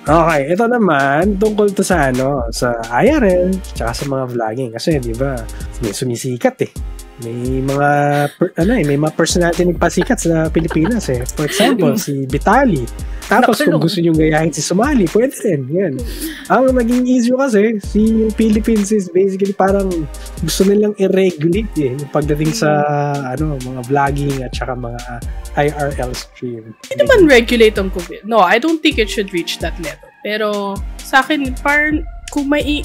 Okay, ito naman tungkol to sa sa IRL tsaka sa mga vlogging kasi 'di ba? May sumisikat eh. May mga may mga personality nagpasikat sa Pilipinas eh. For example, si Vitali. Tapos kung gusto niyo gayahin si Sumali, pwede rin. Yan. Ang naging issue kasi, yung Philippines is basically parang gusto nilang i-regulate yung pagdating sa mga vlogging at saka mga IRL stream. Hindi naman regulate ang COVID. No, I don't think it should reach that level. Pero sa akin, parang kung may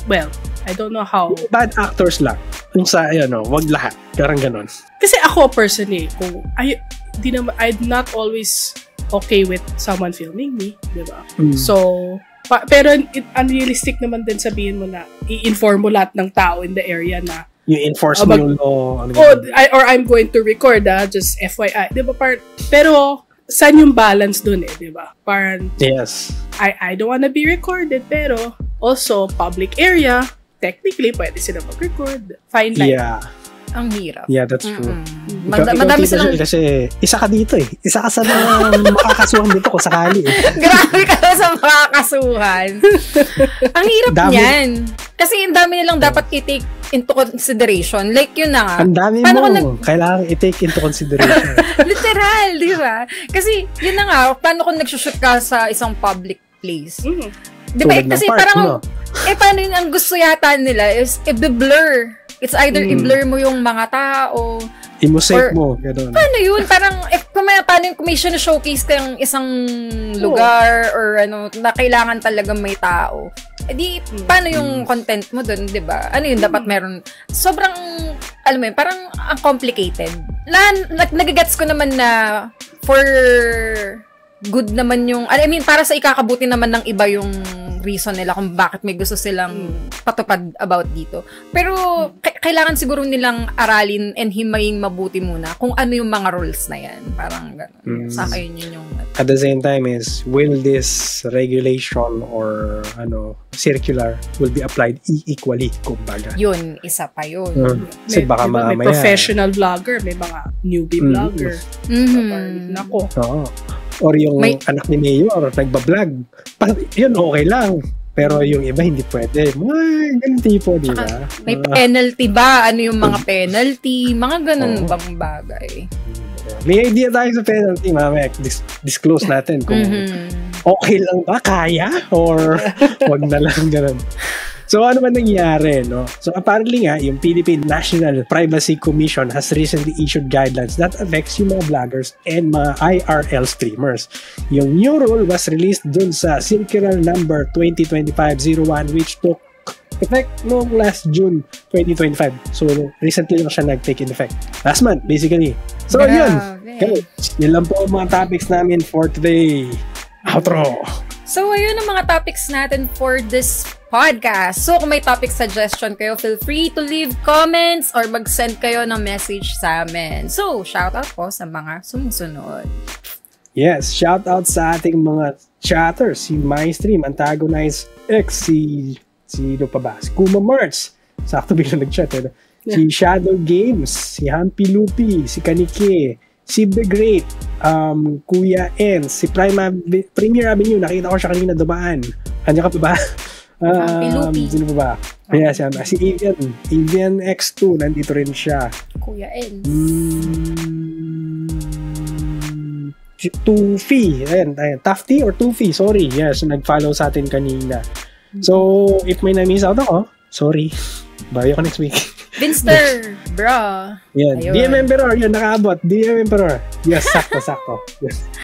I don't know how. Bad actors lang. Yung sa, wag lahat. Parang ganon. Kasi ako personally, I'm not always okay with someone filming me, di ba? So, pero unrealistic naman din sabihin mo na i-inform mo lahat ng tao in the area na you enforce mo yung law. Or I'm going to record, just FYI. Di ba? Pero, saan yung balance dun di ba? Parang, yes. I don't wanna be recorded, pero also, public area, technically, pwede sila mag-record. Fine line. Yeah. Ang hirap. Yeah, that's true. Madami silang... Kasi isa ka dito eh. Isa ka sa mga makakasuhan dito kung sakali eh. Grabe ka sa makakasuhan. Ang hirap niyan. Kasi ang dami nilang dapat i-take into consideration. Like yun na nga. Ang dami kailangan i-take into consideration. Literal, di ba? Kasi yun na nga, paano kung nagsushoot ka sa isang public place? Di ba? Kasi parang, paano yun, ang gusto yata nila is i-blur. It's either i-blur mo yung mga tao. I-mosaic mo. Gano'n. Paano yun? Parang, paano yung commission na showcase ka yung isang lugar or na kailangan talagang may tao. Paano yung content mo dun, di ba? Ano yun? Dapat meron. Sobrang, alam mo yun, parang ang complicated. Nagigets ko naman na for good naman yung, para sa ikakabuti naman ng iba yung reason nila kung bakit may gusto silang patupad about dito. Pero, kailangan siguro nilang aralin and himayin mabuti muna kung ano yung mga rules na yan. Parang gano'n. Saka yun yung... At the same time is, will this regulation or circular will be applied equally, kumbaga? Yun, isa pa yun. Kasi baka mamaya... May professional vlogger, may mga newbie vlogger. Nako. Oo. Or yung anak ni Mayor, nagbablog. Yun, okay lang. Pero yung iba, hindi pwede. Mga ganun tipo, di ba? May penalty ba? Ano yung mga penalty? Mga ganun bang bagay? May idea tayo sa penalty, mamaya. Disclose natin kung okay lang ba? Kaya? Or wag na lang ganun. So, ano man nangyari, no? So, apparently nga, yung Philippine National Privacy Commission has recently issued guidelines that affects yung mga vloggers and mga IRL streamers. Yung new rule was released dun sa Circular Number 2025-01 which took effect noong last June 2025. So, recently lang siya nag-take in effect. Last month, basically. So, yun. Okay. Yun lang po ang mga topics namin for today. Outro! So, ayun ang mga topics natin for this podcast. So, kung may topic suggestion kayo, feel free to leave comments or mag-send kayo ng message sa amin. So, shoutout po sa mga sumusunod. Yes, shoutout sa ating mga chatters. Si MyStream, Antagonize X, sino pa ba? Si Kuma Mertz. Sakto biglang nag-chat. Si Shadow Games, si Hampi Lupi, si Kanike, si The Great, Kuya N, si Premier Avenue, nakita ko siya kanina dumaan. Kanya ka pa ba? Sino pa ba? Kaya si Avian X2, nandito rin siya. Kuya N. Tufi, ayan, Tafty or Tufi, sorry. Yes, nag-follow sa atin kanina. So, if may na-miss out ako, sorry. Bye ako next week. Vinster, bro. Yan. DM Emperor, yun, nakaabot. DM Emperor. Yes, sakto. Yes.